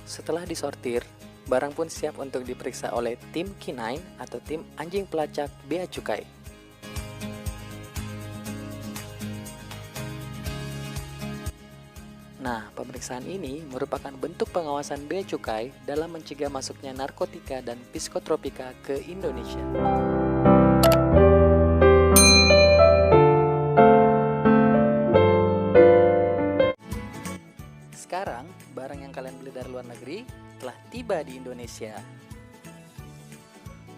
Setelah disortir, barang pun siap untuk diperiksa oleh tim K9 atau tim anjing pelacak bea cukai. Nah, pemeriksaan ini merupakan bentuk pengawasan bea cukai dalam mencegah masuknya narkotika dan psikotropika ke Indonesia. Sekarang, barang yang kalian beli dari luar negeri telah tiba di Indonesia.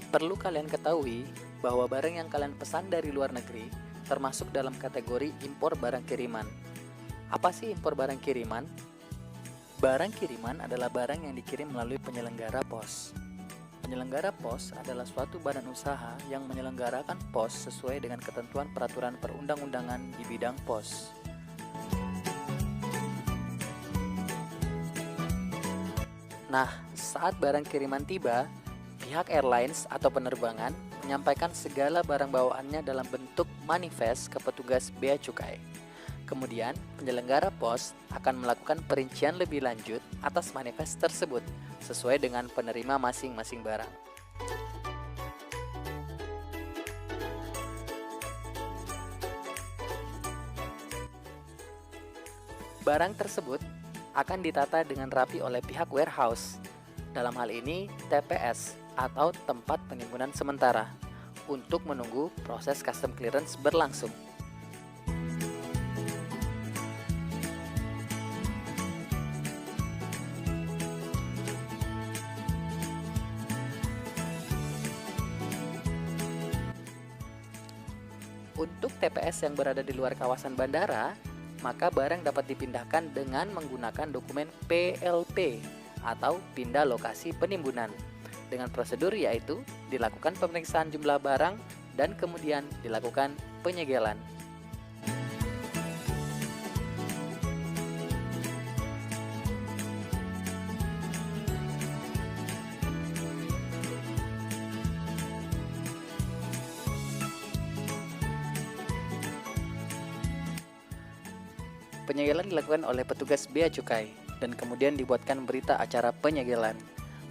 Perlu kalian ketahui bahwa barang yang kalian pesan dari luar negeri termasuk dalam kategori impor barang kiriman. Apa sih impor barang kiriman? Barang kiriman adalah barang yang dikirim melalui penyelenggara pos. Penyelenggara pos adalah suatu badan usaha yang menyelenggarakan pos sesuai dengan ketentuan peraturan perundang-undangan di bidang pos. Nah, saat barang kiriman tiba, pihak airlines atau penerbangan menyampaikan segala barang bawaannya dalam bentuk manifest ke petugas bea cukai. Kemudian, penyelenggara pos akan melakukan perincian lebih lanjut atas manifest tersebut sesuai dengan penerima masing-masing barang. Barang tersebut akan ditata dengan rapi oleh pihak warehouse, dalam hal ini TPS atau tempat penimbunan sementara, untuk menunggu proses custom clearance berlangsung. Untuk TPS yang berada di luar kawasan bandara, maka barang dapat dipindahkan dengan menggunakan dokumen PLP atau pindah lokasi penimbunan. Dengan prosedur yaitu dilakukan pemeriksaan jumlah barang dan kemudian dilakukan penyegelan. Penyegelan dilakukan oleh petugas bea cukai dan kemudian dibuatkan berita acara penyegelan.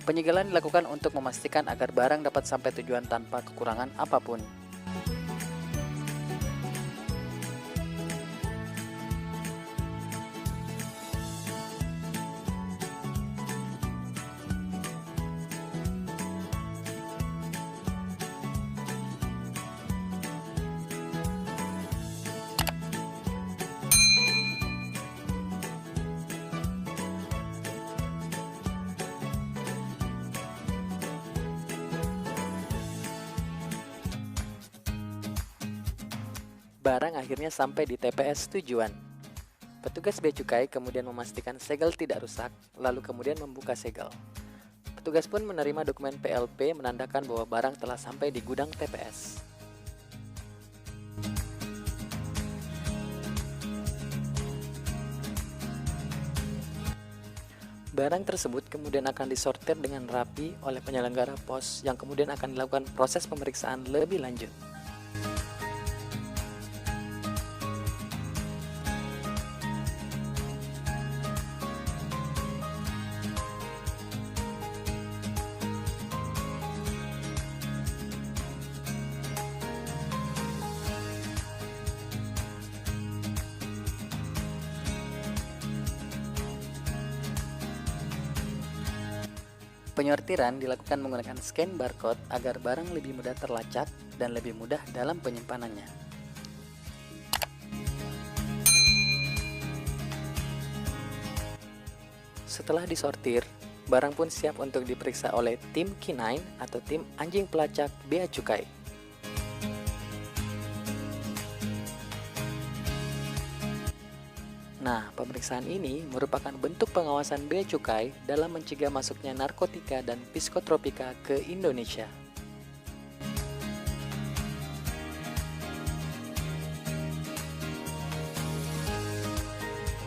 Penyegelan dilakukan untuk memastikan agar barang dapat sampai tujuan tanpa kekurangan apapun. Barang akhirnya sampai di TPS tujuan. Petugas bea cukai kemudian memastikan segel tidak rusak, lalu kemudian membuka segel. Petugas pun menerima dokumen PLP menandakan bahwa barang telah sampai di gudang TPS. Barang tersebut kemudian akan disortir dengan rapi oleh penyelenggara pos yang kemudian akan dilakukan proses pemeriksaan lebih lanjut. Penyortiran dilakukan menggunakan scan barcode agar barang lebih mudah terlacak dan lebih mudah dalam penyimpanannya. Setelah disortir, barang pun siap untuk diperiksa oleh tim K9 atau tim anjing pelacak bea cukai. Nah, pemeriksaan ini merupakan bentuk pengawasan bea cukai dalam mencegah masuknya narkotika dan psikotropika ke Indonesia.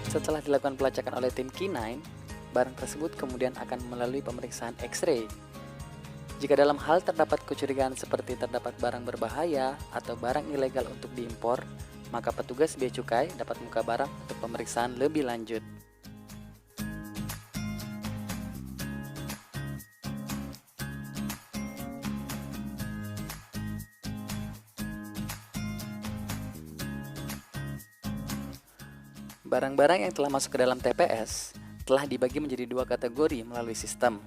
Setelah dilakukan pelacakan oleh tim K9, barang tersebut kemudian akan melalui pemeriksaan X-ray. Jika dalam hal terdapat kecurigaan seperti terdapat barang berbahaya atau barang ilegal untuk diimpor, maka petugas bea cukai dapat membuka barang untuk pemeriksaan lebih lanjut. Barang-barang yang telah masuk ke dalam TPS telah dibagi menjadi dua kategori melalui sistem,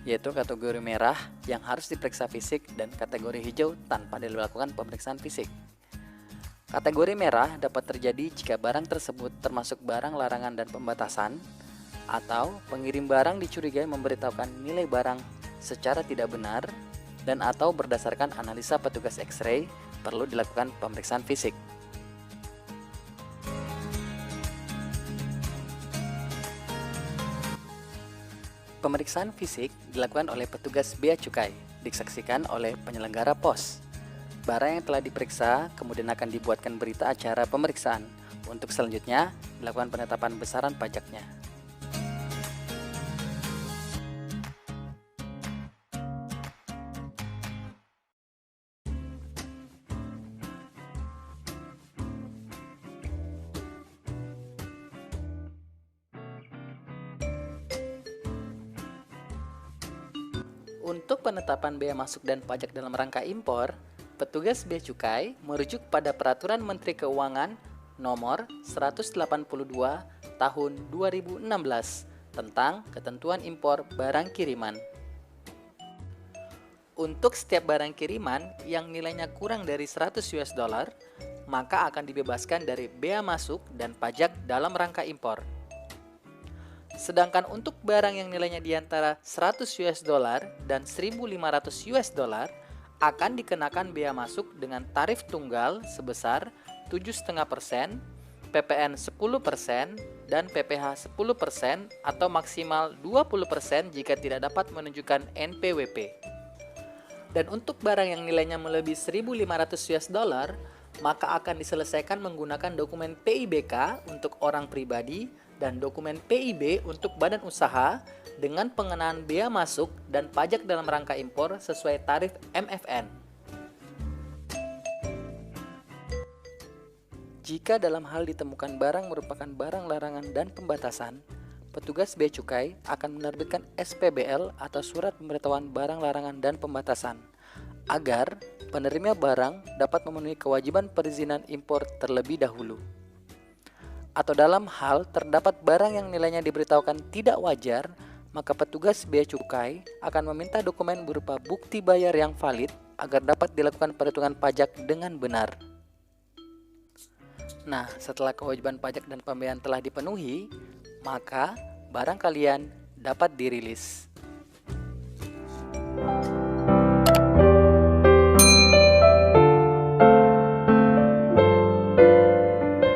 yaitu kategori merah yang harus diperiksa fisik dan kategori hijau tanpa dilakukan pemeriksaan fisik. Kategori merah dapat terjadi jika barang tersebut termasuk barang larangan dan pembatasan, atau pengirim barang dicurigai memberitahukan nilai barang secara tidak benar, dan atau berdasarkan analisa petugas X-ray perlu dilakukan pemeriksaan fisik. Pemeriksaan fisik dilakukan oleh petugas bea cukai, disaksikan oleh penyelenggara pos. Barang yang telah diperiksa kemudian akan dibuatkan berita acara pemeriksaan. Untuk selanjutnya, dilakukan penetapan besaran pajaknya. Untuk penetapan bea masuk dan pajak dalam rangka impor, petugas bea cukai merujuk pada Peraturan Menteri Keuangan Nomor 182 Tahun 2016 tentang ketentuan impor barang kiriman. Untuk setiap barang kiriman yang nilainya kurang dari 100 US dollar, maka akan dibebaskan dari bea masuk dan pajak dalam rangka impor. Sedangkan untuk barang yang nilainya di antara 100 US dollar dan 1.500 US dollar akan dikenakan bea masuk dengan tarif tunggal sebesar 7,5%, PPN 10%, dan PPh 10% atau maksimal 20% jika tidak dapat menunjukkan NPWP. Dan untuk barang yang nilainya melebihi 1.500 US dollar, maka akan diselesaikan menggunakan dokumen PIBK untuk orang pribadi dan dokumen PIB untuk badan usaha dengan pengenaan bea masuk dan pajak dalam rangka impor sesuai tarif MFN. Jika dalam hal ditemukan barang merupakan barang larangan dan pembatasan, petugas bea cukai akan menerbitkan SPBL atau surat pemberitahuan barang larangan dan pembatasan agar penerima barang dapat memenuhi kewajiban perizinan impor terlebih dahulu. Atau dalam hal terdapat barang yang nilainya diberitahukan tidak wajar, maka petugas bea cukai akan meminta dokumen berupa bukti bayar yang valid agar dapat dilakukan perhitungan pajak dengan benar. Nah, setelah kewajiban pajak dan pembayaran telah dipenuhi, maka barang kalian dapat dirilis.